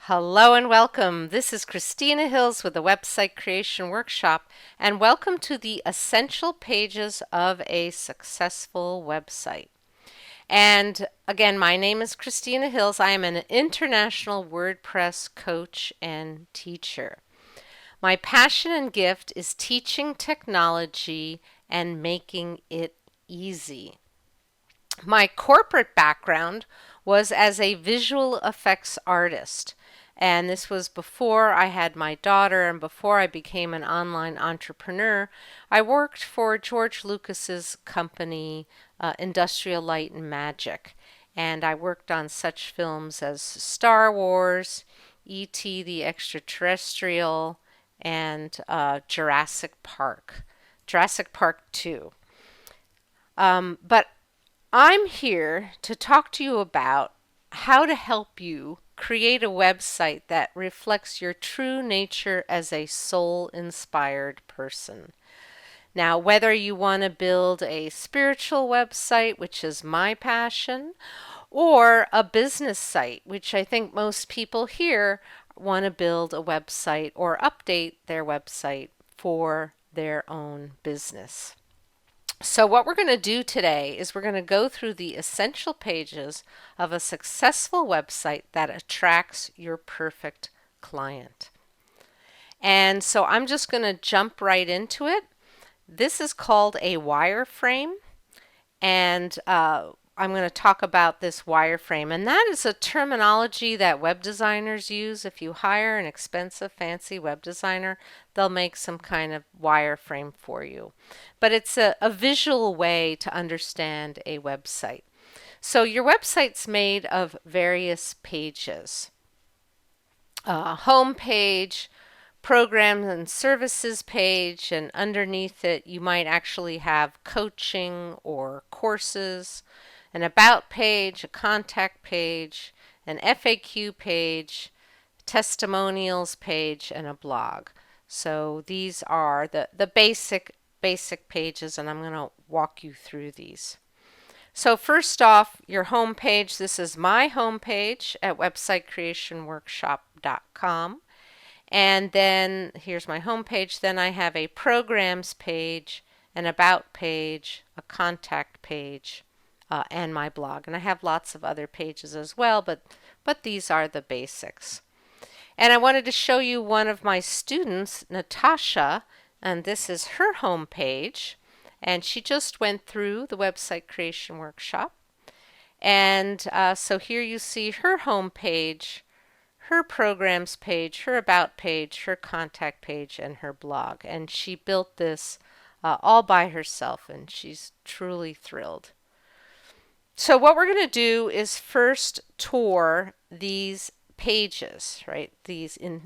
Hello and welcome. This is Christina Hills with the Website Creation Workshop, and welcome to the essential pages of a successful website. And again, my name is Christina Hills. I am an international WordPress coach and teacher. My passion and gift is teaching technology and making it easy. My corporate background was as a visual effects artist. And this was before I had my daughter and before I became an online entrepreneur. I worked for George Lucas's company, Industrial Light and Magic. And I worked on such films as Star Wars, E.T. the Extraterrestrial, and Jurassic Park 2. But I'm here to talk to you about how to help you create a website that reflects your true nature as a soul-inspired person. Now, whether you want to build a spiritual website, which is my passion, or a business site, which I think most people here want to build a website or update their website for their own business. So what we're going to do today is we're going to go through the essential pages of a successful website that attracts your perfect client. And so I'm just going to jump right into it. This is called a wireframe, and I'm going to talk about this wireframe, and that is a terminology that web designers use. If you hire an expensive, fancy web designer, they'll make some kind of wireframe for you. But it's a visual way to understand a website. So your website's made of various pages. Home page, programs and services page, and underneath it you might actually have coaching or courses, an about page, a contact page, an FAQ page, testimonials page, and a blog. So these are the basic pages, and I'm going to walk you through these. So first off, your home page. This is my home page at websitecreationworkshop.com. And then here's my home page. Then I have a programs page, an about page, a contact page, and my blog. And I have lots of other pages as well, but these are the basics. And I wanted to show you one of my students, Natasha, and this is her home page. And she just went through the website creation workshop. And so here you see her home page, her programs page, her about page, her contact page, and her blog. And she built this all by herself, and she's truly thrilled. So what we're going to do is first tour these pages, right?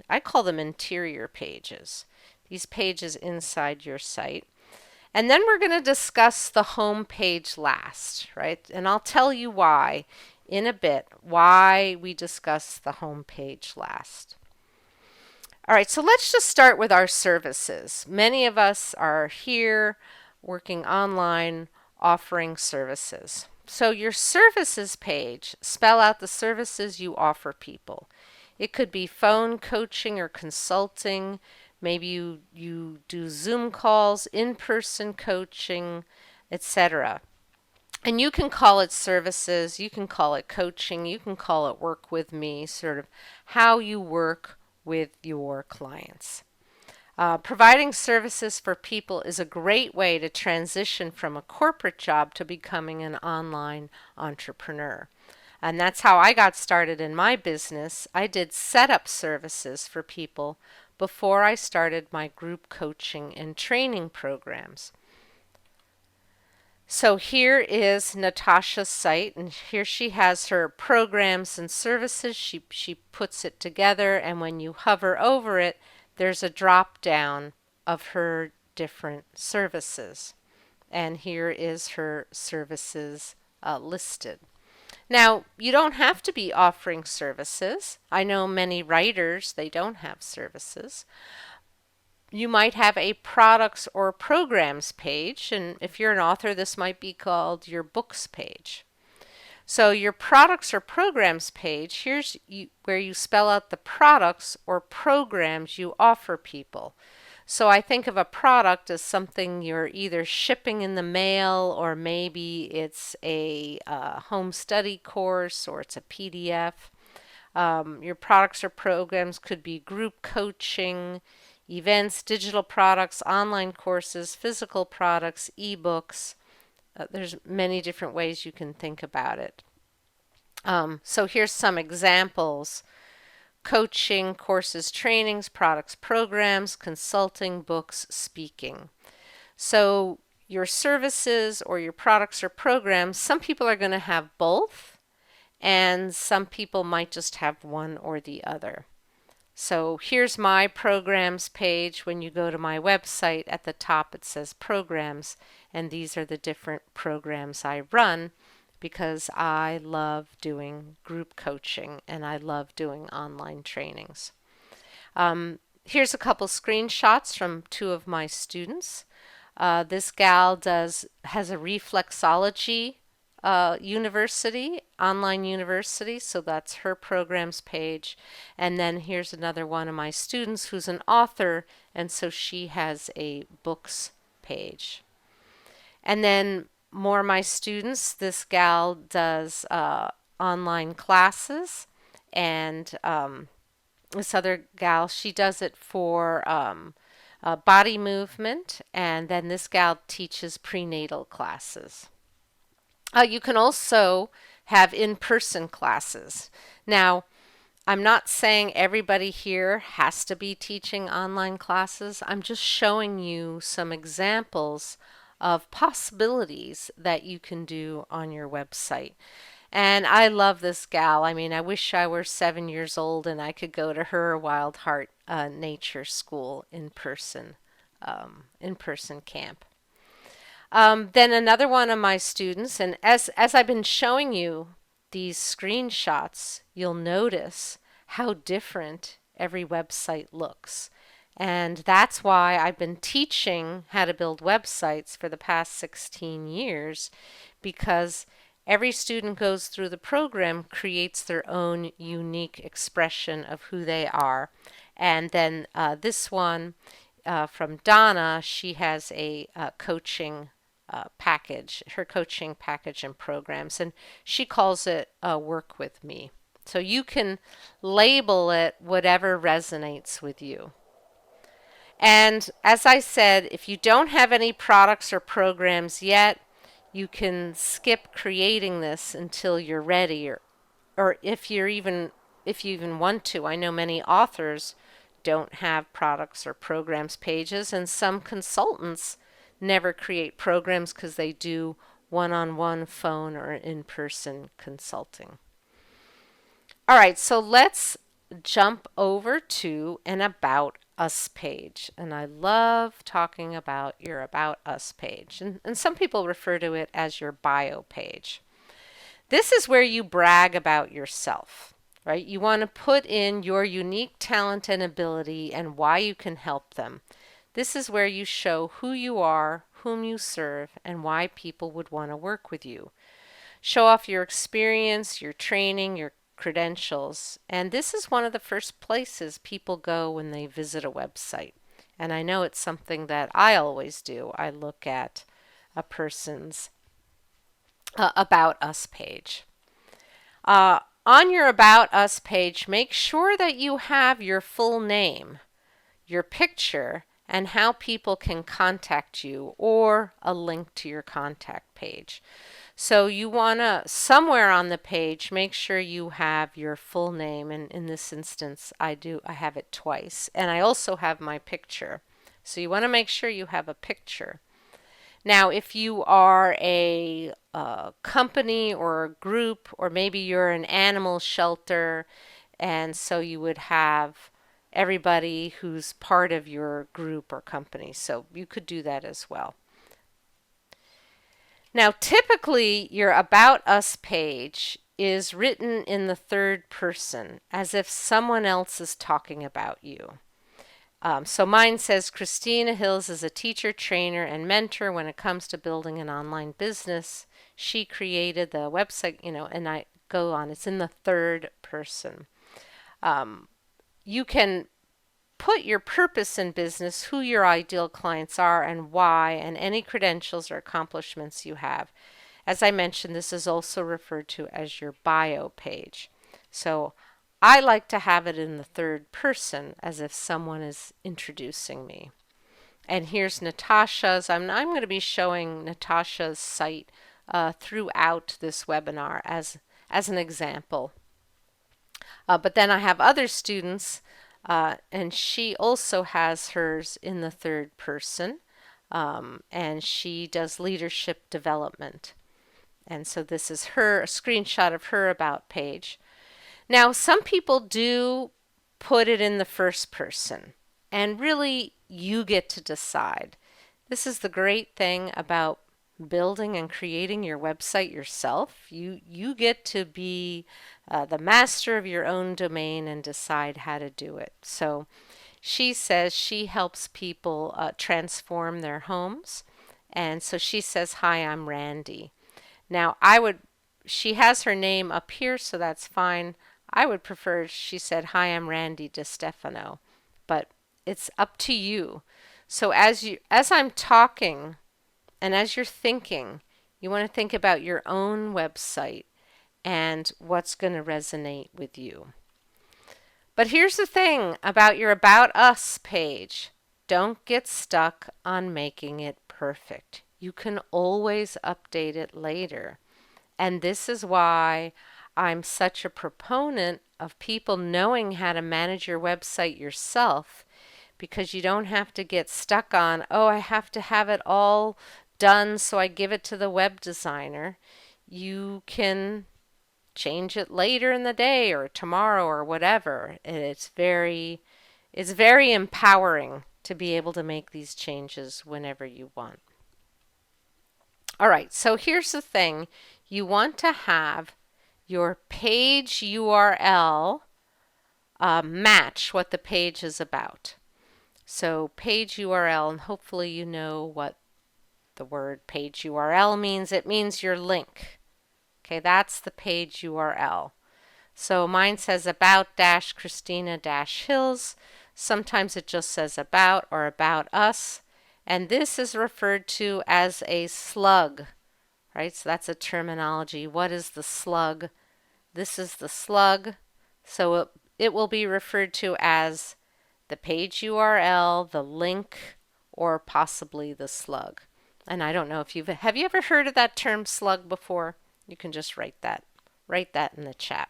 I call them interior pages. These pages inside your site. And then we're going to discuss the home page last, right? And I'll tell you why in a bit, why we discuss the home page last. All right, so let's just start with our services. Many of us are here working online, offering services. So your services page, spell out the services you offer people. It could be phone coaching or consulting. Maybe you do Zoom calls, in-person coaching, etc. And you can call it services, you can call it coaching, you can call it work with me, sort of how you work with your clients. Providing services for people is a great way to transition from a corporate job to becoming an online entrepreneur. And that's how I got started in my business. I did setup services for people before I started my group coaching and training programs. So here is Natasha's site, and here she has her programs and services. She puts it together, and when you hover over it, there's a drop down of her different services. And here is her services listed. Now, you don't have to be offering services. I know many writers, they don't have services. You might have a products or programs page, and if you're an author, this might be called your books page. So your products or programs page, where you spell out the products or programs you offer people. So I think of a product as something you're either shipping in the mail, or maybe it's a home study course, or it's a PDF. Your products or programs could be group coaching, events, digital products, online courses, physical products, ebooks. There's many different ways you can think about it. So here's some examples: coaching, courses, trainings, products, programs, consulting, books, speaking. So your services or your products or programs, some people are going to have both, and some people might just have one or the other. So here's my programs page. When you go to my website, at the top it says programs, and these are the different programs I run because I love doing group coaching and I love doing online trainings. Here's a couple screenshots from two of my students. This gal has a reflexology university, online university, so that's her programs page. And then here's another one of my students who's an author, and so she has a books page. And then more of my students, this gal does online classes, and this other gal, she does it for body movement, and then this gal teaches prenatal classes. You can also have in-person classes. Now, I'm not saying everybody here has to be teaching online classes. I'm just showing you some examples of possibilities that you can do on your website. And I love this gal. I mean, I wish I were 7 years old and I could go to her Wild Heart Nature School in-person camp. Then another one of my students, and as I've been showing you these screenshots, you'll notice how different every website looks. And that's why I've been teaching how to build websites for the past 16 years, because every student goes through the program, creates their own unique expression of who they are. And then this one from Donna, she has a coaching package, her coaching package and programs, and she calls it Work With Me. So you can label it whatever resonates with you. And as I said, if you don't have any products or programs yet, you can skip creating this until you're ready, or if you even want to. I know many authors don't have products or programs pages, and some consultants never create programs because they do one-on-one phone or in-person consulting. All right, so let's jump over to an About Us page. And I love talking about your About Us page. And some people refer to it as your bio page. This is where you brag about yourself, right? You want to put in your unique talent and ability and why you can help them. This is where you show who you are, whom you serve, and why people would want to work with you. Show off your experience, your training, your credentials, and this is one of the first places people go when they visit a website. And I know it's something that I always do. I look at a person's About Us page. On your About Us page, make sure that you have your full name, your picture, and how people can contact you, or a link to your contact page. So you want to, somewhere on the page, make sure you have your full name, and in this instance I have it twice, and I also have my picture. So you want to make sure you have a picture. Now if you are a company or a group, or maybe you're an animal shelter, and so you would have everybody who's part of your group or company, so you could do that as well. Now, typically, your About Us page is written in the third person, as if someone else is talking about you. So mine says Christina Hills is a teacher, trainer, and mentor when it comes to building an online business. She created the website, and I go on. It's in the third person. You can put your purpose in business, who your ideal clients are, and why, and any credentials or accomplishments you have. As I mentioned, this is also referred to as your bio page. So I like to have it in the third person as if someone is introducing me. And here's Natasha's. I'm going to be showing Natasha's site throughout this webinar as an example. But then I have other students, and she also has hers in the third person, and she does leadership development. And so this is a screenshot of her about page. Now, some people do put it in the first person, and really you get to decide. This is the great thing about building and creating your website yourself. You get to be the master of your own domain and decide how to do it. So she says she helps people transform their homes. And so she says, "Hi, I'm Randy." Now, she has her name up here, so that's fine. I would prefer she said, "Hi, I'm Randy DeStefano," but it's up to you. So as I'm talking and as you're thinking, you want to think about your own website and what's going to resonate with you. But here's the thing about your About Us page. Don't get stuck on making it perfect. You can always update it later. And this is why I'm such a proponent of people knowing how to manage your website yourself, because you don't have to get stuck on, oh, I have to have it all done, so I give it to the web designer. You can change it later in the day or tomorrow or whatever. It's very empowering to be able to make these changes whenever you want. All right, so here's the thing. You want to have your page URL match what the page is about. So page URL, and hopefully you know what the word page URL means. It means your link. Okay, that's the page URL. So mine says about-Christina-Hills. Sometimes it just says about or about us. And this is referred to as a slug, right? So that's a terminology. What is the slug? This is the slug. So it will be referred to as the page URL, the link, or possibly the slug. And I don't know if have you ever heard of that term slug before? You can just write that in the chat.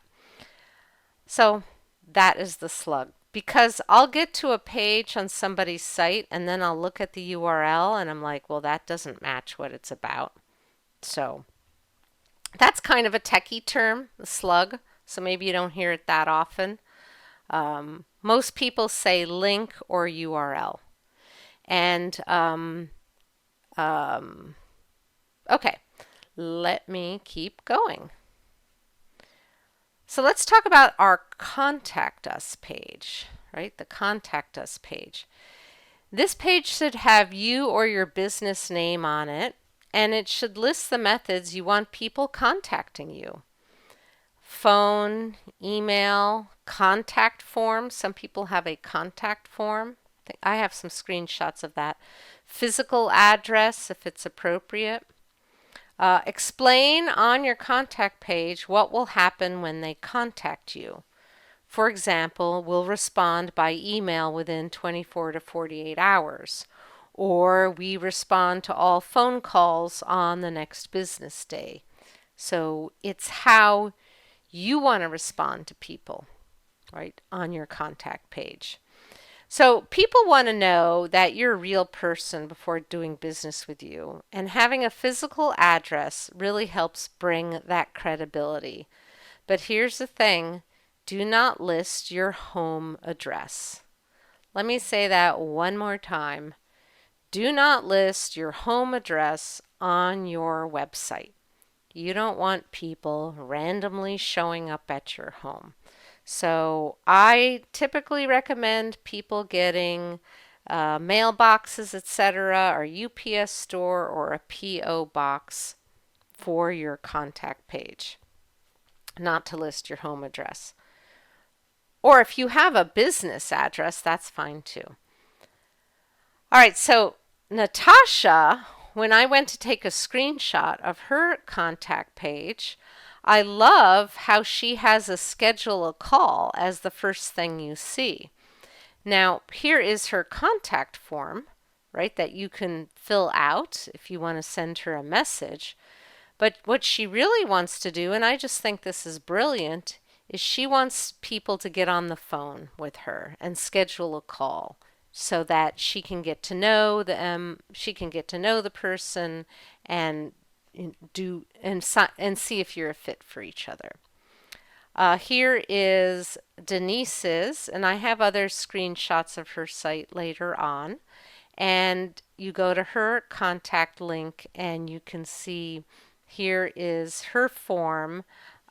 So that is the slug. Because I'll get to a page on somebody's site and then I'll look at the URL and I'm like, well, that doesn't match what it's about. So that's kind of a techie term, the slug. So maybe you don't hear it that often. Most people say link or URL. And okay, let me keep going. So let's talk about our Contact Us page, right? The Contact Us page. This page should have you or your business name on it, and it should list the methods you want people contacting you. Phone, email, contact form. Some people have a contact form. I have some screenshots of that. Physical address, if it's appropriate. Explain on your contact page what will happen when they contact you. For example, we'll respond by email within 24 to 48 hours, or we respond to all phone calls on the next business day. So it's how you want to respond to people, right, on your contact page. So people want to know that you're a real person before doing business with you, and having a physical address really helps bring that credibility. But here's the thing, do not list your home address. Let me say that one more time. Do not list your home address on your website. You don't want people randomly showing up at your home. So I typically recommend people getting mailboxes, etc., or UPS store or a PO box for your contact page, not to list your home address. Or if you have a business address, that's fine too. All right, so Natasha, when I went to take a screenshot of her contact page, I love how she has a schedule a call as the first thing you see. Now, here is her contact form, right, that you can fill out if you want to send her a message. But what she really wants to do, and I just think this is brilliant, is she wants people to get on the phone with her and schedule a call so that she can get to know the person and see if you're a fit for each other. Here is Denise's, and I have other screenshots of her site later on. And you go to her contact link, and you can see here is her form.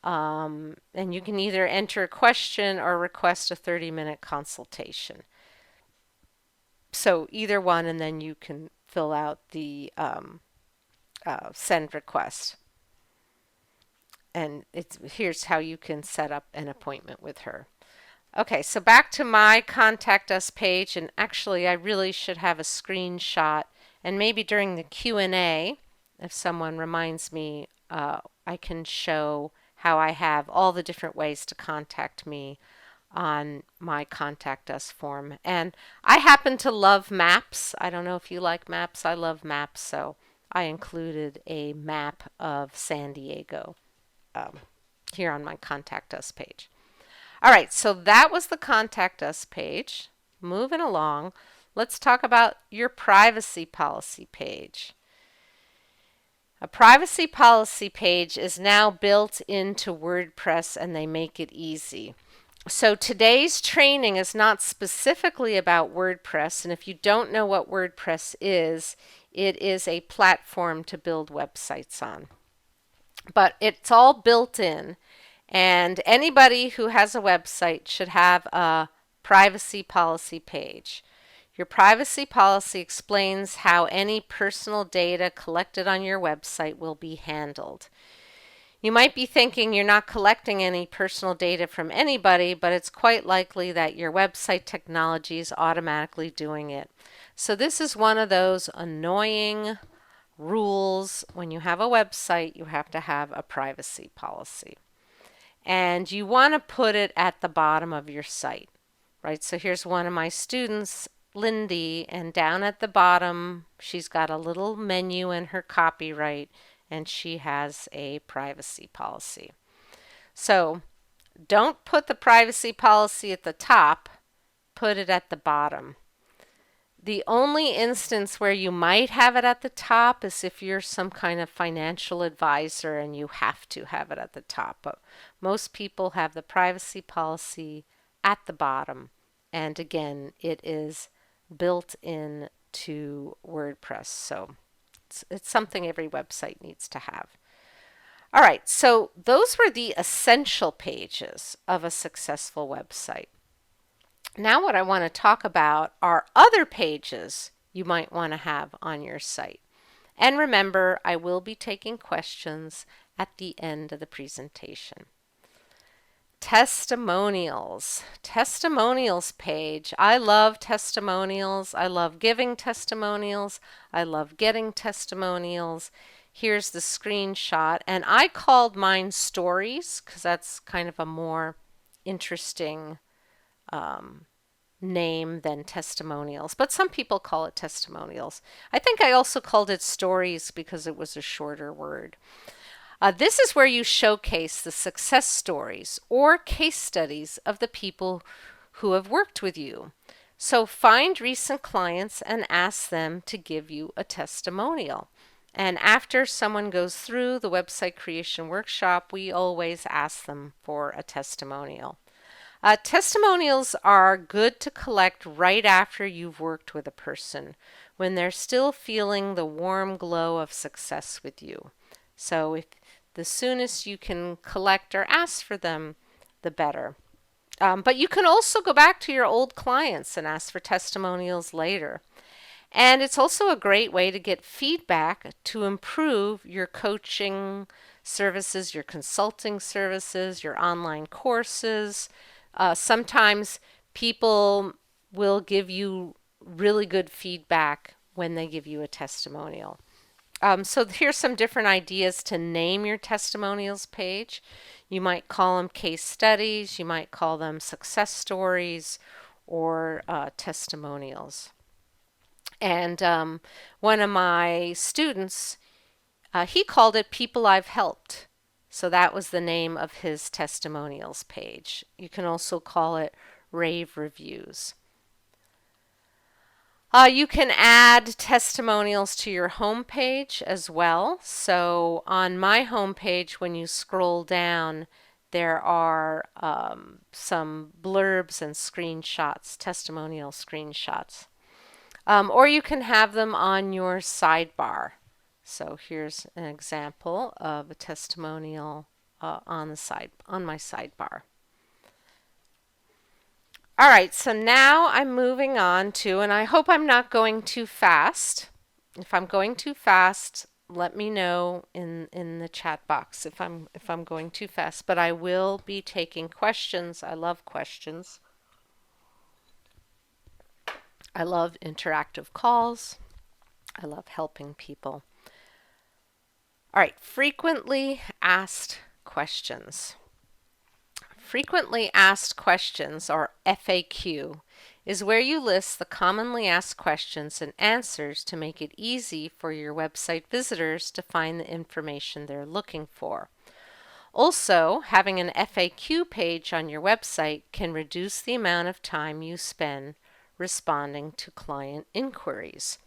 And you can either enter a question or request a 30-minute consultation. So either one, and then you can fill out the send request. And here's how you can set up an appointment with her. Okay, so back to my Contact Us page, and actually I really should have a screenshot, and maybe during the Q&A, if someone reminds me, I can show how I have all the different ways to contact me on my Contact Us form. And I happen to love maps. I don't know if you like maps. I love maps, so I included a map of San Diego here on my Contact Us page. All right, so that was the Contact Us page. Moving along, let's talk about your privacy policy page. A privacy policy page is now built into WordPress, and they make it easy. So today's training is not specifically about WordPress, and if you don't know what WordPress is, it is a platform to build websites on. But it's all built in, and anybody who has a website should have a privacy policy page. Your privacy policy explains how any personal data collected on your website will be handled. You might be thinking you're not collecting any personal data from anybody, but it's quite likely that your website technology is automatically doing it. So this is one of those annoying rules. When you have a website, you have to have a privacy policy. And you want to put it at the bottom of your site, right? So here's one of my students, Lindy, and down at the bottom, she's got a little menu in her copyright, and she has a privacy policy. So don't put the privacy policy at the top, put it at the bottom. The only instance where you might have it at the top is if you're some kind of financial advisor and you have to have it at the top. But most people have the privacy policy at the bottom. And again, it is built in to WordPress. So it's something every website needs to have. All right, so those were the essential pages of a successful website. Now what I want to talk about are other pages you might want to have on your site. And remember, I will be taking questions at the end of the presentation. Testimonials. Testimonials page. I love testimonials. I love giving testimonials. I love getting testimonials. Here's the screenshot. And I called mine stories because that's kind of a more interesting name than testimonials, but some people call it testimonials. I think I also called it stories because it was a shorter word. This is where you showcase the success stories or case studies of the people who have worked with you. So find recent clients and ask them to give you a testimonial. And after someone goes through the website creation workshop, we always ask them for a testimonial. Testimonials are good to collect right after you've worked with a person, when they're still feeling the warm glow of success with you. So if the soonest you can collect or ask for them, the better. But you can also go back to your old clients and ask for testimonials later. And it's also a great way to get feedback to improve your coaching services, your consulting services, your online courses. Sometimes people will give you really good feedback when they give you a testimonial. So here's some different ideas to name your testimonials page. You might call them case studies, you might call them success stories, or testimonials. And one of my students, he called it People I've Helped. So that was the name of his testimonials page. You can also call it Rave Reviews. You can add testimonials to your homepage as well. So on my homepage, when you scroll down, there are some blurbs and screenshots, testimonial screenshots. Or you can have them on your sidebar. So here's an example of a testimonial on my sidebar. All right, so now I'm moving on to, and I hope I'm not going too fast. If I'm going too fast, let me know in the chat box if I'm going too fast, but I will be taking questions. I love questions. I love interactive calls. I love helping people. All right, frequently asked questions. Frequently asked questions, or FAQ, is where you list the commonly asked questions and answers to make it easy for your website visitors to find the information they're looking for. Also, having an FAQ page on your website can reduce the amount of time you spend responding to client inquiries.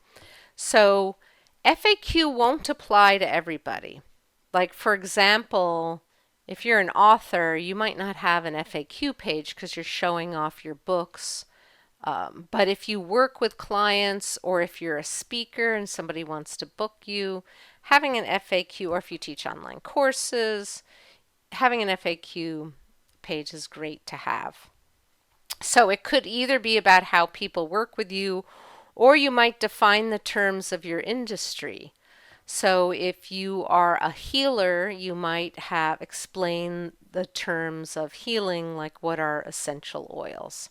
So, FAQ won't apply to everybody. Like, for example, if you're an author, you might not have an FAQ page because you're showing off your books. But if you work with clients, or if you're a speaker and somebody wants to book you, having an FAQ, or if you teach online courses, having an FAQ page is great to have. So it could either be about how people work with you, or you might define the terms of your industry. So if you are a healer, you might have explain the terms of healing, like what are essential oils.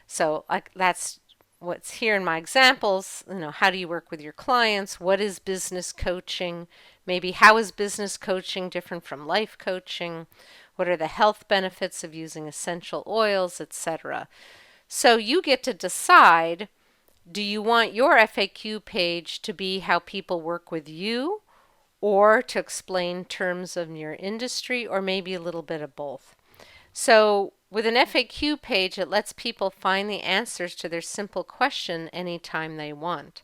So that's what's here in my examples. How do you work with your clients? What is business coaching? Maybe how is business coaching different from life coaching? What are the health benefits of using essential oils, etc.? So you get to decide, do you want your FAQ page to be how people work with you, or to explain terms of your industry, or maybe a little bit of both? So with an FAQ page, it lets people find the answers to their simple question anytime they want.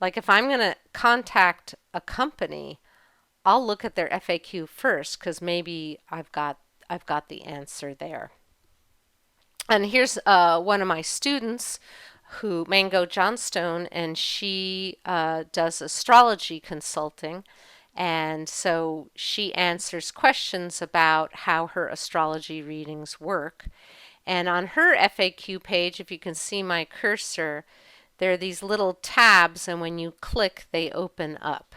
Like if I'm going to contact a company, I'll look at their FAQ first because maybe I've got the answer there. And here's one of my students, Mango Johnstone, and she does astrology consulting. And so she answers questions about how her astrology readings work. And on her FAQ page, if you can see my cursor, there are these little tabs, and when you click, they open up.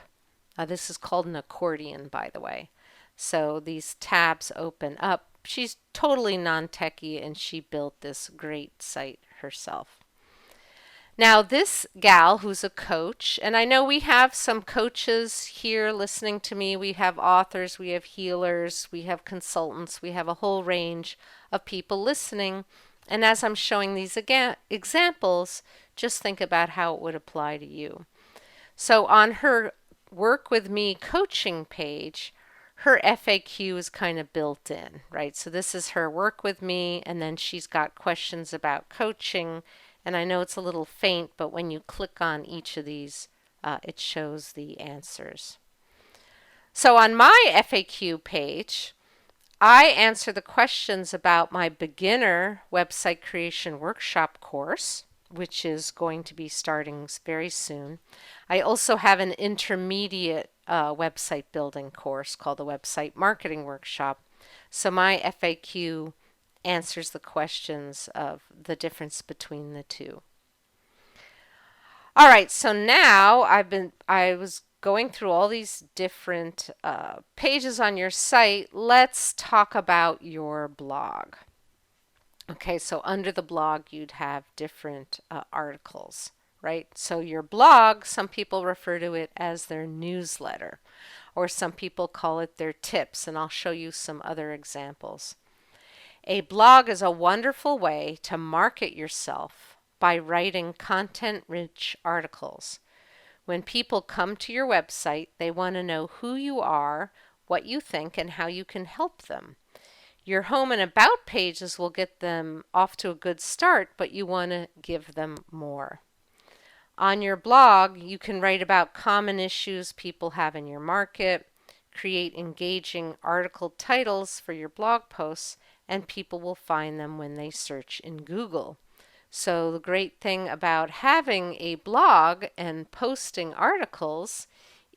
This is called an accordion, by the way. So these tabs open up. She's totally non-techie, and she built this great site herself. Now, this gal who's a coach, and I know we have some coaches here listening to me. We have authors, we have healers, we have consultants, we have a whole range of people listening. And as I'm showing these examples, just think about how it would apply to you. So on her Work With Me coaching page, her FAQ is kind of built in, right? So this is her Work With Me, and then she's got questions about coaching. And I know it's a little faint, but when you click on each of these, it shows the answers. So on my FAQ page, I answer the questions about my beginner website creation workshop course, which is going to be starting very soon. I also have an intermediate website building course called the Website Marketing Workshop. So my FAQ answers the questions of the difference between the two. All right, so now I was going through all these different pages on your site. Let's talk about your blog. Okay, so under the blog, you'd have different articles, right? So your blog, some people refer to it as their newsletter, or some people call it their tips, and I'll show you some other examples. A blog is a wonderful way to market yourself by writing content-rich articles. When people come to your website, they want to know who you are, what you think, and how you can help them. Your home and about pages will get them off to a good start, but you want to give them more. On your blog, you can write about common issues people have in your market, create engaging article titles for your blog posts, and people will find them when they search in Google. So the great thing about having a blog and posting articles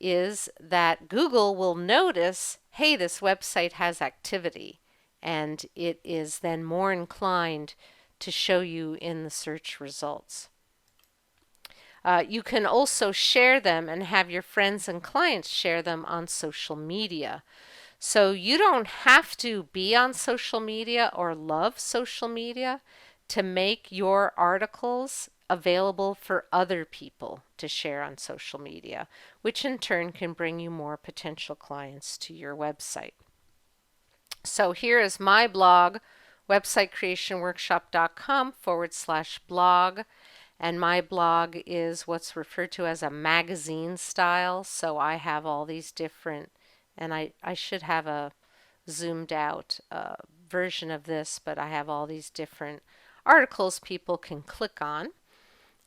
is that Google will notice, hey, this website has activity, and it is then more inclined to show you in the search results. You can also share them and have your friends and clients share them on social media. So you don't have to be on social media or love social media to make your articles available for other people to share on social media, which in turn can bring you more potential clients to your website. So here is my blog, websitecreationworkshop.com/blog. And my blog is what's referred to as a magazine style. So I have all these different, and I should have a zoomed out version of this, but I have all these different articles people can click on.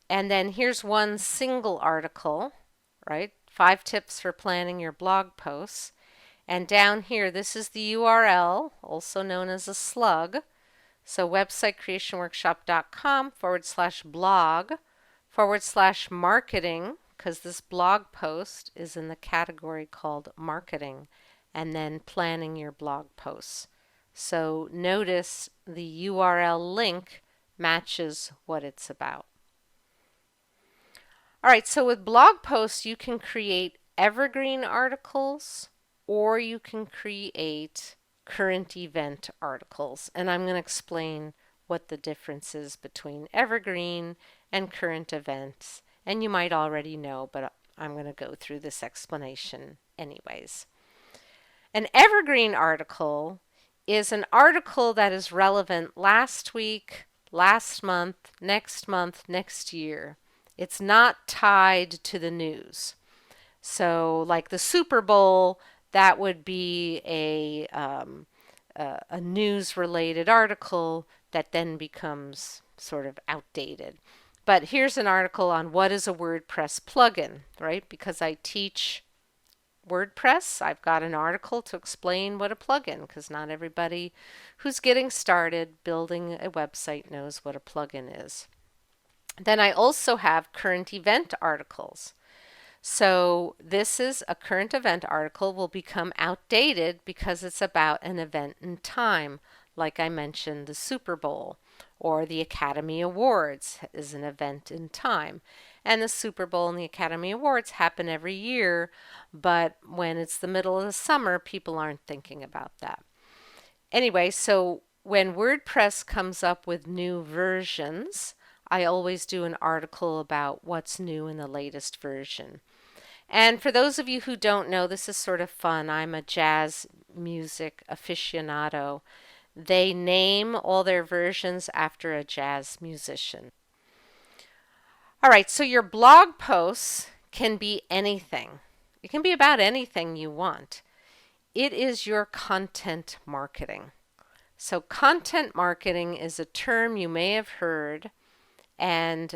And then here's one single article, right? 5 tips for planning your blog posts. And down here, this is the URL, also known as a slug. So websitecreationworkshop.com/blog/marketing, because this blog post is in the category called marketing, and then planning your blog posts. So notice the URL link matches what it's about. All right, so with blog posts, you can create evergreen articles or you can create current event articles, and I'm going to explain what the difference is between evergreen and current events. And you might already know, but I'm going to go through this explanation anyways. An evergreen article is an article that is relevant last week, last month, next year. It's not tied to the news. So like the Super Bowl, that would be a news-related article that then becomes sort of outdated. But here's an article on what is a WordPress plugin, right? Because I teach WordPress, I've got an article to explain what a plugin, because not everybody who's getting started building a website knows what a plugin is. Then I also have current event articles. So this is a current event article will become outdated because it's about an event in time. Like I mentioned, the Super Bowl or the Academy Awards is an event in time. And the Super Bowl and the Academy Awards happen every year, but when it's the middle of the summer, people aren't thinking about that. Anyway, so when WordPress comes up with new versions, I always do an article about what's new in the latest version. And for those of you who don't know, this is sort of fun. I'm a jazz music aficionado. They name all their versions after a jazz musician. All right, so your blog posts can be anything. It can be about anything you want. It is your content marketing. So content marketing is a term you may have heard, and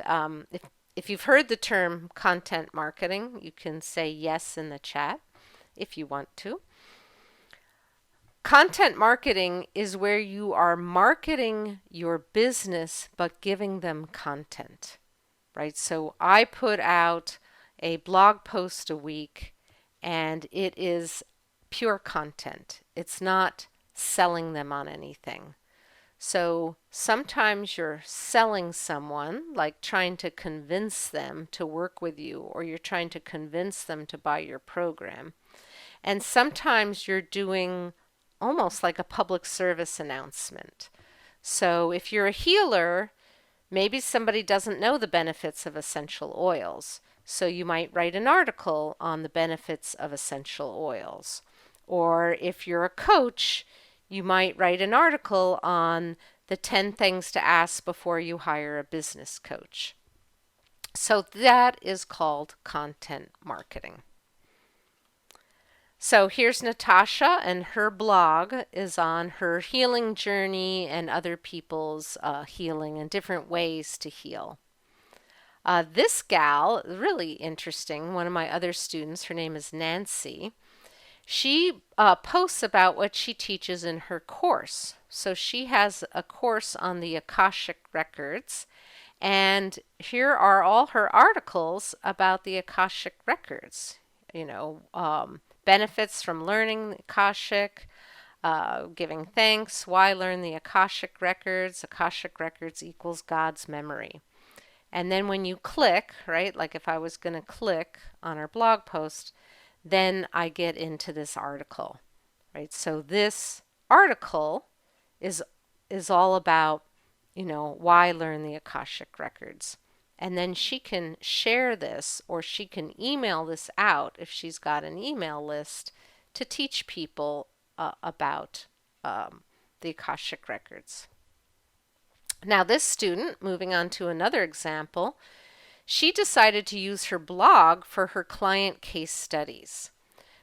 if you've heard the term content marketing, you can say yes in the chat if you want to. Content marketing is where you are marketing your business but giving them content, right? So I put out a blog post a week and it is pure content. It's not selling them on anything. So sometimes you're selling someone, like trying to convince them to work with you, or you're trying to convince them to buy your program. And sometimes you're doing almost like a public service announcement. So if you're a healer, maybe somebody doesn't know the benefits of essential oils. So you might write an article on the benefits of essential oils. Or if you're a coach, you might write an article on the 10 things to ask before you hire a business coach. So that is called content marketing. So here's Natasha, and her blog is on her healing journey and other people's healing and different ways to heal. This gal, really interesting, one of my other students, her name is Nancy. She posts about what she teaches in her course. So she has a course on the Akashic Records, and here are all her articles about the Akashic Records. Benefits from learning the Akashic, giving thanks, why learn the Akashic Records equals God's memory. And then when you click, right, like if I was going to click on our blog post, then I get into this article, right? So this article is all about, why learn the Akashic Records. And then she can share this, or she can email this out if she's got an email list to teach people about the Akashic Records. Now this student, moving on to another example, she decided to use her blog for her client case studies.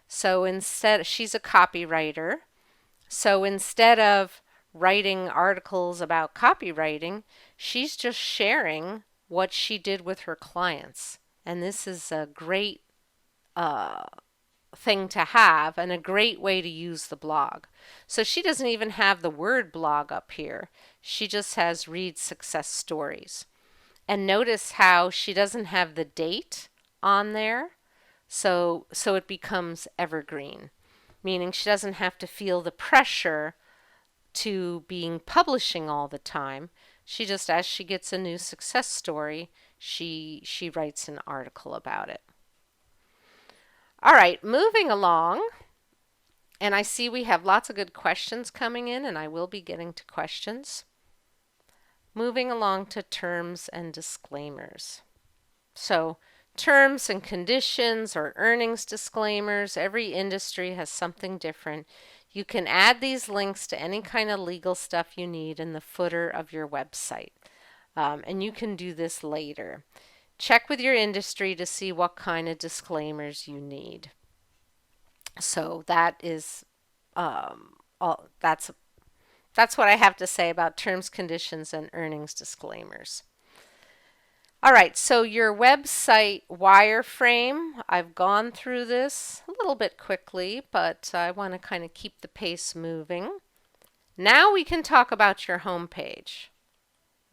So instead, she's a copywriter. So instead of writing articles about copywriting, she's just sharing what she did with her clients. And this is a great thing to have and a great way to use the blog. So she doesn't even have the word blog up here. She just has read success stories. And notice how she doesn't have the date on there. So it becomes evergreen, meaning she doesn't have to feel the pressure to being publishing all the time. She just, as she gets a new success story, she writes an article about it. All right, moving along, and I see we have lots of good questions coming in, and I will be getting to questions. Moving along to terms and disclaimers. So terms and conditions or earnings disclaimers, every industry has something different. You can add these links to any kind of legal stuff you need in the footer of your website. And you can do this later. Check with your industry to see what kind of disclaimers you need. So that is that's what I have to say about terms, conditions, and earnings disclaimers. All right, so your website wireframe, I've gone through this a little bit quickly, but I want to kind of keep the pace moving. Now we can talk about your home page,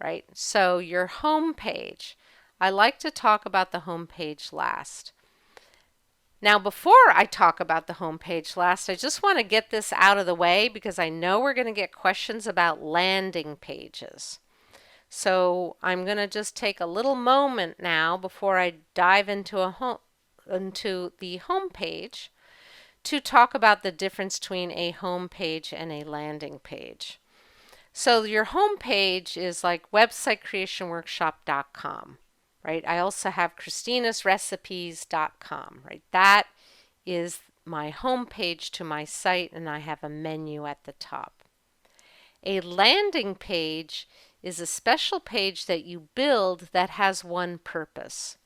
right? So your home page, I like to talk about the home page last. Now, before I talk about the home page last, I just want to get this out of the way because I know we're going to get questions about landing pages. So I'm going to just take a little moment now before I dive into the home page to talk about the difference between a home page and a landing page. So your home page is like websitecreationworkshop.com, right? I also have christinasrecipes.com, right? That is my home page to my site, and I have a menu at the top. A landing page is a special page that you build that has one purpose.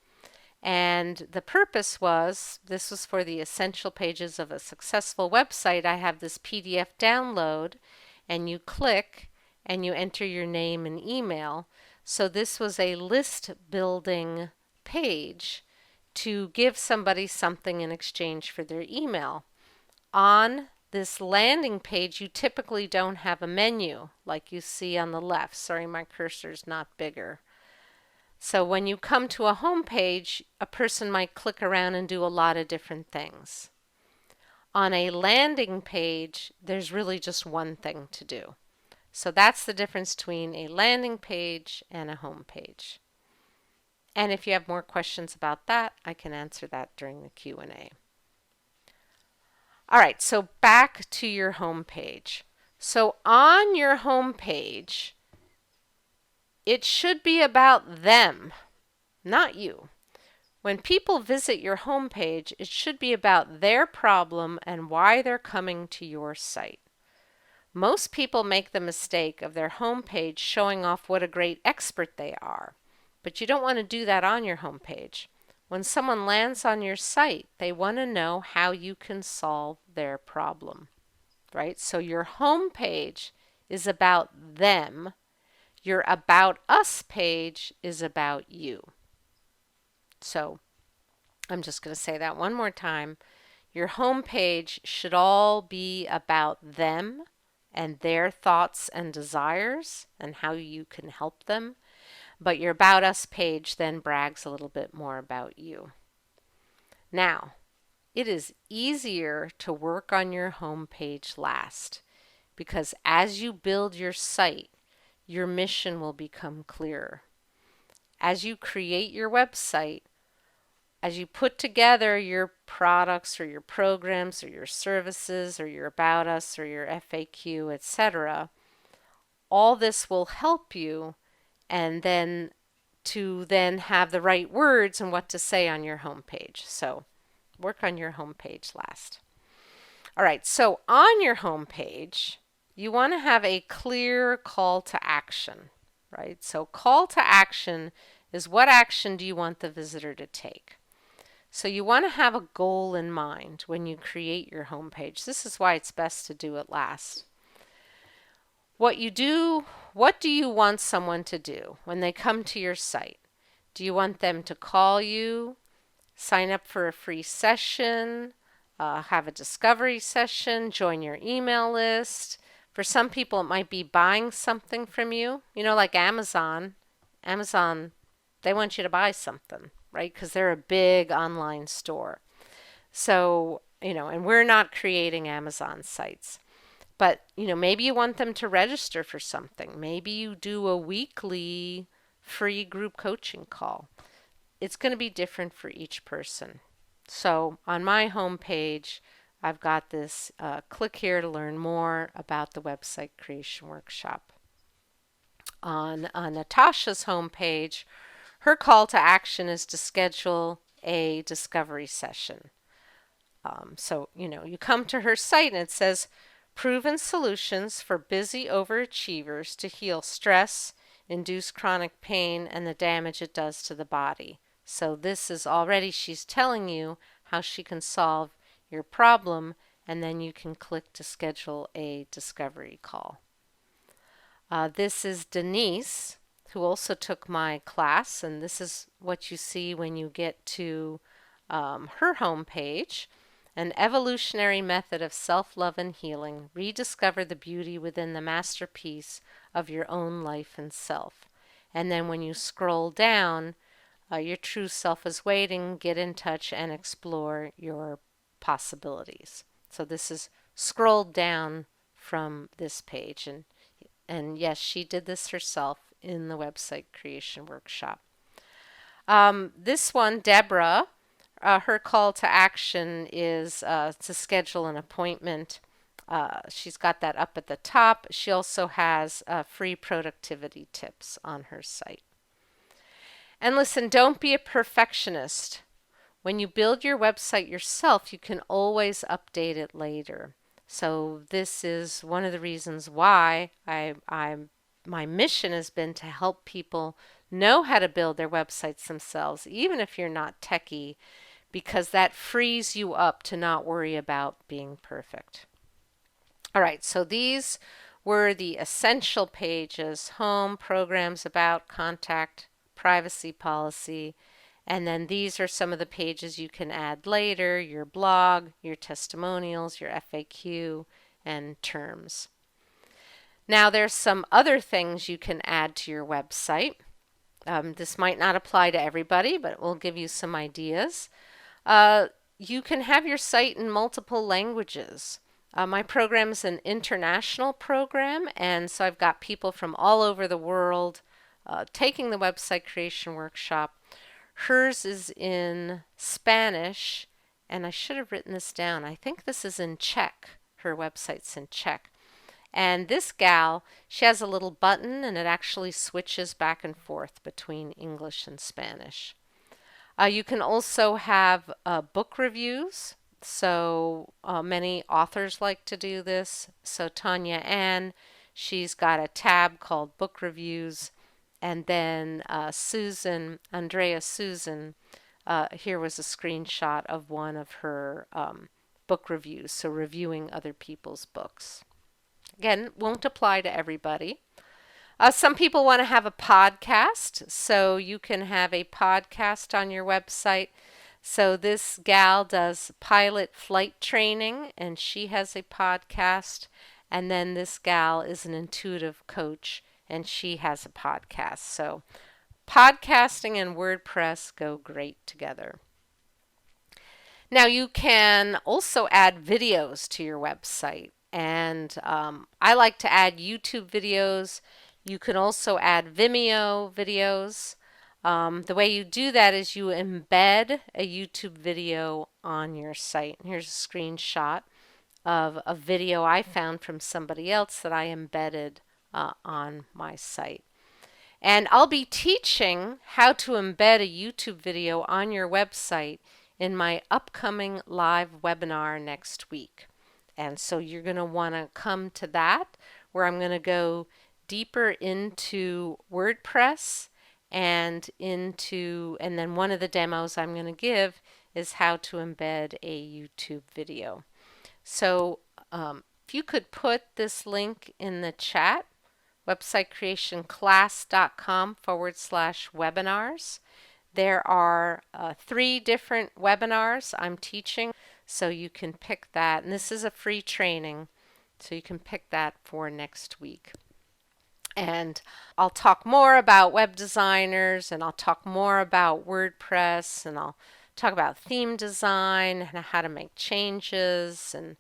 And the purpose was, this was for the essential pages of a successful website. I have this PDF download, and you click and you enter your name and email. So this was a list building page to give somebody something in exchange for their email. On this landing page, you typically don't have a menu like you see on the left. Sorry, my cursor's not bigger. So when you come to a home page, a person might click around and do a lot of different things. On a landing page, there's really just one thing to do. So that's the difference between a landing page and a home page. And if you have more questions about that, I can answer that during the Q&A. All right, so back to your home page. So on your home page, it should be about them, not you. When people visit your home page, it should be about their problem and why they're coming to your site. Most people make the mistake of their home page showing off what a great expert they are, but you don't want to do that on your home page. When someone lands on your site, they want to know how you can solve their problem, right? So your home page is about them. Your About Us page is about you. So I'm just going to say that one more time. Your home page should all be about them and their thoughts and desires and how you can help them. But your About Us page then brags a little bit more about you. Now, it is easier to work on your home page last because as you build your site, your mission will become clearer. As you create your website, as you put together your products or your programs or your services or your About Us or your FAQ, etc., all this will help you and then to then have the right words and what to say on your home page. So work on your home page last. All right, so on your home page, you want to have a clear call to action, right? So call to action is what action do you want the visitor to take? So you want to have a goal in mind when you create your home page. This is why it's best to do it last. What do you want someone to do when they come to your site? Do you want them to call you, sign up for a free session, have a discovery session, join your email list? For some people, it might be buying something from you. You know, like Amazon. Amazon, they want you to buy something, right? Because they're a big online store. So, and we're not creating Amazon sites. But, maybe you want them to register for something. Maybe you do a weekly free group coaching call. It's going to be different for each person. So on my home page, I've got this click here to learn more about the website creation workshop. On Natasha's home page, her call to action is to schedule a discovery session. So, you come to her site and it says, proven solutions for busy overachievers to heal stress, induce chronic pain, and the damage it does to the body. So this is already, she's telling you how she can solve your problem, and then you can click to schedule a discovery call. This is Denise, who also took my class, and this is what you see when you get to her home page. An evolutionary method of self-love and healing. Rediscover the beauty within the masterpiece of your own life and self. And then when you scroll down, your true self is waiting. Get in touch and explore your possibilities. So this is scrolled down from this page. And yes, she did this herself in the website creation workshop. This one, Deborah, her call to action is to schedule an appointment. She's got that up at the top. She also has free productivity tips on her site. And listen, don't be a perfectionist. When you build your website yourself, you can always update it later. So this is one of the reasons why my mission has been to help people know how to build their websites themselves, even if you're not techie, because that frees you up to not worry about being perfect. All right, so these were the essential pages: home, programs, about, contact, privacy policy, and then these are some of the pages you can add later: your blog, your testimonials, your FAQ, and terms. Now there's some other things you can add to your website. This might not apply to everybody, but it will give you some ideas. You can have your site in multiple languages. My program is an international program, and so I've got people from all over the world taking the website creation workshop. Hers is in Spanish, and I should have written this down. I think this is in Czech. Her website's in Czech. And this gal, she has a little button, and it actually switches back and forth between English and Spanish. You can also have book reviews. So many authors like to do this. So Tanya Ann, she's got a tab called Book Reviews. And then Andrea Susan, here was a screenshot of one of her book reviews, so reviewing other people's books. Again, won't apply to everybody. Some people want to have a podcast, so you can have a podcast on your website. So this gal does pilot flight training, and she has a podcast. And then this gal is an intuitive coach, and she has a podcast. So podcasting and WordPress go great together. Now you can also add videos to your website, and I like to add YouTube videos. You can also add Vimeo videos. The way you do that is you embed a YouTube video on your site. Here's a screenshot of a video I found from somebody else that I embedded on my site. And I'll be teaching how to embed a YouTube video on your website in my upcoming live webinar next week. And so you're going to want to come to that, where I'm going to go deeper into WordPress and then one of the demos I'm going to give is how to embed a YouTube video. So if you could put this link in the chat, websitecreationclass.com/webinars. There are 3 different webinars I'm teaching, so you can pick that. And this is a free training, so you can pick that for next week. And I'll talk more about web designers, and I'll talk more about WordPress, and I'll talk about theme design and how to make changes, and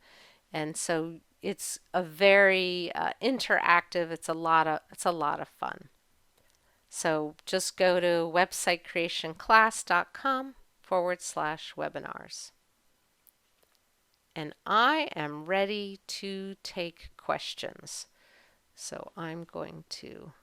so it's a very interactive. It's a lot of fun. So just go to websitecreationclass.com/webinars. And I am ready to take questions. So I'm going to